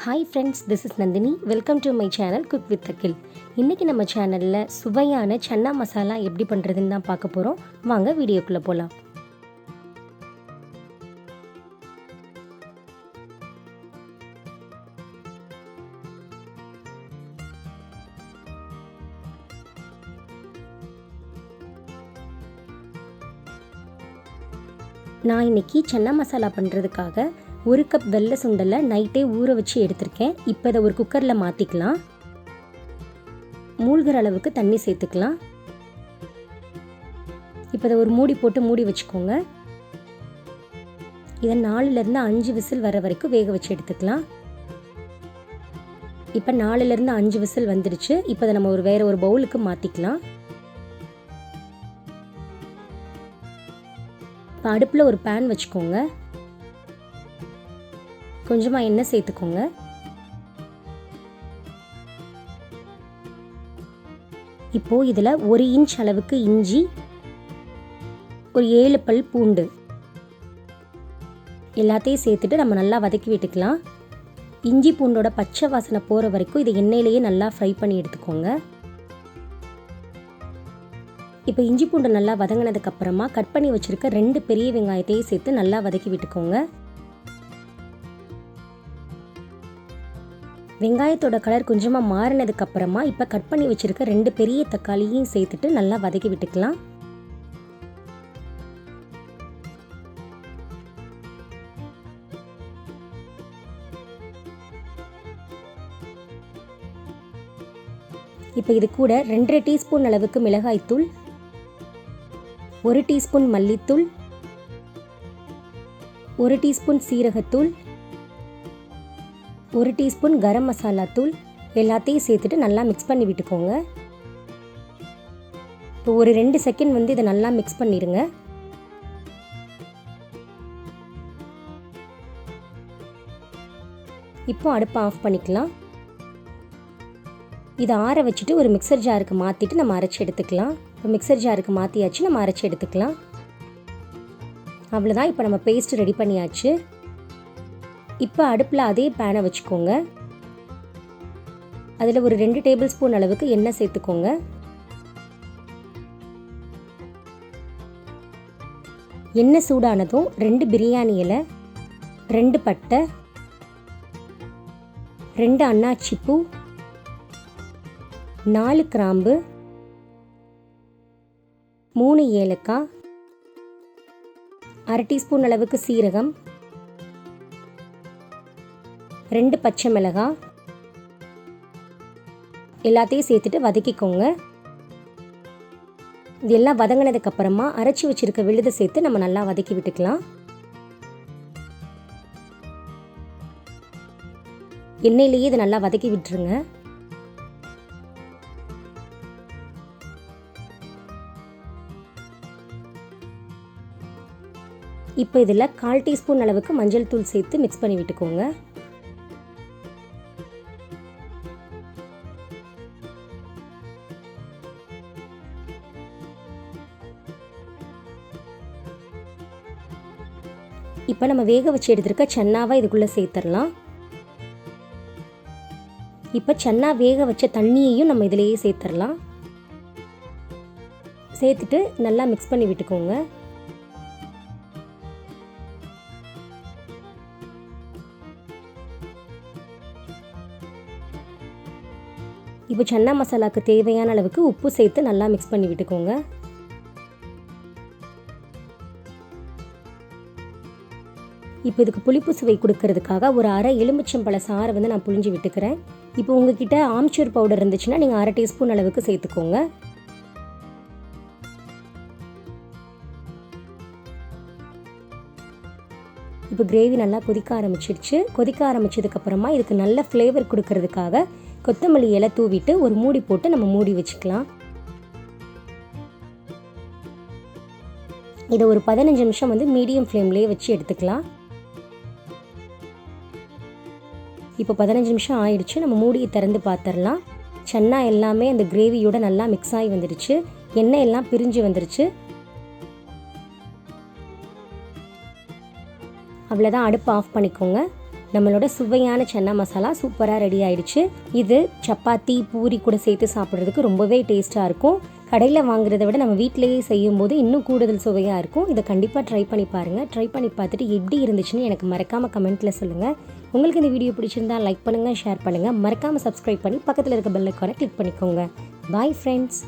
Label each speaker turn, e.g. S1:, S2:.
S1: Hi friends, this is Nandini. Welcome to my channel cook with Akhil. இன்றைக்கி நம்ம சேனலில் சுவையான சன்னா மசாலா எப்படி பண்ணுறதுன்னு தான் பார்க்க போகிறோம். வாங்க வீடியோக்குள்ளே போகலாம். நான் இன்றைக்கி சன்னா மசாலா பண்ணுறதுக்காக 1 கப் வெள்ளை சுண்டலை நைட்டே ஊற வச்சு எடுத்திருக்கேன். இப்போ இதை ஒரு குக்கரில் மாற்றிக்கலாம். மூழ்கிற அளவுக்கு தண்ணி சேர்த்துக்கலாம். இப்போ இதை ஒரு மூடி போட்டு மூடி வச்சுக்கோங்க. இதை 4லேருந்து 5 விசில் வர வரைக்கும் வேக வச்சு எடுத்துக்கலாம். இப்போ 4லேருந்து 5 விசில் வந்துடுச்சு. இப்போ இதை நம்ம வேறு ஒரு பவுலுக்கு மாற்றிக்கலாம். இப்போ அடுப்பில் ஒரு பேன் வச்சுக்கோங்க. கொஞ்சமாக எண்ணெய் சேர்த்துக்கோங்க. இப்போது இதில் 1 இன்ச் அளவுக்கு இஞ்சி, ஒரு 7 பல் பூண்டு எல்லாத்தையும் சேர்த்துட்டு நம்ம நல்லா வதக்கி விட்டுக்கலாம். இஞ்சி பூண்டோட பச்சை வாசனை போகிற வரைக்கும் இதை எண்ணெயிலேயே நல்லா ஃப்ரை பண்ணி எடுத்துக்கோங்க. இப்போ இஞ்சி பூண்டு நல்லா வதங்கினதுக்கப்புறமா கட் பண்ணி வச்சுருக்க 2 பெரிய வெங்காயத்தையும் சேர்த்து நல்லா வதக்கி விட்டுக்கோங்க. வெங்காயத்தோட கலர் கொஞ்சமாக மாறினதுக்கப்புறமா இப்போ கட் பண்ணி வச்சுருக்க 2 பெரிய தக்காளியும் சேர்த்துட்டு நல்லா வதக்கி விட்டுக்கலாம். இப்போ இது கூட 2 டீஸ்பூன் அளவுக்கு மிளகாய்த்தூள், 1 டீஸ்பூன் மல்லித்தூள், 1 டீஸ்பூன் சீரகத்தூள், 1 டீஸ்பூன் கரம் மசாலா தூள் எல்லாத்தையும் சேர்த்துட்டு நல்லா மிக்ஸ் பண்ணி விட்டுக்கோங்க. இப்போ ஒரு 2 செகண்ட் இதை நல்லா மிக்ஸ் பண்ணிடுங்க. இப்போ அடுப்பை ஆஃப் பண்ணிக்கலாம். இதை ஆற வச்சுட்டு ஒரு மிக்சர் ஜாருக்கு மாற்றிட்டு நம்ம அரைச்சி எடுத்துக்கலாம். இப்போ மிக்சர் ஜாருக்கு மாற்றியாச்சு, நம்ம அரைச்சி எடுத்துக்கலாம். அவ்வளோதான், இப்போ நம்ம பேஸ்ட் ரெடி பண்ணியாச்சு. இப்போ அடுப்பில் அதே பேனை வச்சுக்கோங்க. அதில் ஒரு 2 டேபிள் ஸ்பூன் அளவுக்கு எண்ணெய் சேர்த்துக்கோங்க. எண்ணெய் சூடானதும் 2 பிரியாணி இலை, 2 பட்டை, 2 அன்னாச்சி பூ, 4 கிராம்பு, 3 ஏலக்காய், 1/2 டீஸ்பூன் அளவுக்கு சீரகம், 2 பச்சை மிளகாய் எல்லாத்தையும் சேர்த்துட்டு வதக்கிக்கோங்க. இதெல்லாம் வதங்கினதுக்கப்புறமா அரைச்சி வச்சுருக்க விழுதை சேர்த்து நம்ம நல்லா வதக்கி விட்டுக்கலாம். எண்ணெயிலேயே இதை நல்லா வதக்கி விட்டுருங்க. இப்போ இதில் 1/4 டீஸ்பூன் அளவுக்கு மஞ்சள் தூள் சேர்த்து மிக்ஸ் பண்ணி விட்டுக்கோங்க. இப்போ நம்ம வேக வச்சு எடுத்துருக்க சன்னாவை இதுக்குள்ளே சேர்த்துடலாம். இப்போ சன்னா வேக வச்ச தண்ணியையும் நம்ம இதிலேயே சேர்த்துடலாம். சேர்த்துட்டு நல்லா மிக்ஸ் பண்ணி விட்டுக்கோங்க. இப்போ சன்னா மசாலாவுக்கு தேவையான அளவுக்கு உப்பு சேர்த்து நல்லா மிக்ஸ் பண்ணி விட்டுக்கோங்க. இப்போ இதுக்கு புளிப்பு சுவை கொடுக்கறதுக்காக ஒரு 1/2 எலுமிச்சம்பழ சாறை நான் புழிஞ்சு விட்டுக்கிறேன். இப்போ உங்ககிட்ட ஆம்ச்சூர் பவுடர் இருந்துச்சுன்னா நீங்கள் 1/2 டீஸ்பூன் அளவுக்கு சேர்த்துக்கோங்க. இப்போ கிரேவி நல்லா கொதிக்க ஆரம்பிச்சிடுச்சு. கொதிக்க ஆரம்பிச்சதுக்கப்புறமா இதுக்கு நல்ல ஃப்ளேவர் கொடுக்கறதுக்காக கொத்தமல்லி இலை தூவிட்டு ஒரு மூடி போட்டு நம்ம மூடி வச்சுக்கலாம். இதை ஒரு 15 நிமிஷம் மீடியம் ஃப்ளேம்லேயே வச்சு எடுத்துக்கலாம். இப்போ 15 நிமிஷம் ஆயிடுச்சு. நம்ம மூடியை திறந்து பார்த்துடலாம். சன்னா எல்லாமே அந்த கிரேவியோட நல்லா மிக்ஸ் ஆகி வந்துடுச்சு. எண்ணெய் எல்லாம் பிரிஞ்சு வந்துடுச்சு. அவ்வளோதான், அடுப்பு ஆஃப் பண்ணிக்கோங்க. நம்மளோட சுவையான சன்னா மசாலா சூப்பராக ரெடி ஆயிடுச்சு. இது சப்பாத்தி பூரி கூட சேர்த்து சாப்பிட்றதுக்கு ரொம்பவே டேஸ்ட்டாக இருக்கும். கடையில் வாங்குறத விட நம்ம வீட்டிலேயே செய்யும்போது இன்னும் கூடுதல் சுவையாக இருக்கும். இதை கண்டிப்பாக ட்ரை பண்ணி பாருங்கள். ட்ரை பண்ணி பார்த்துட்டு எப்படி இருந்துச்சுன்னு எனக்கு மறக்காமல் கமெண்ட்டில் சொல்லுங்கள். உங்களுக்கு இந்த வீடியோ பிடிச்சிருந்தா லைக் பண்ணுங்கள், ஷேர் பண்ணுங்கள். மறக்காமல் சப்ஸ்கிரைப் பண்ணி பக்கத்தில் இருக்க பெல் ஐகானை கிளிக் பண்ணிக்கோங்க. Bye friends.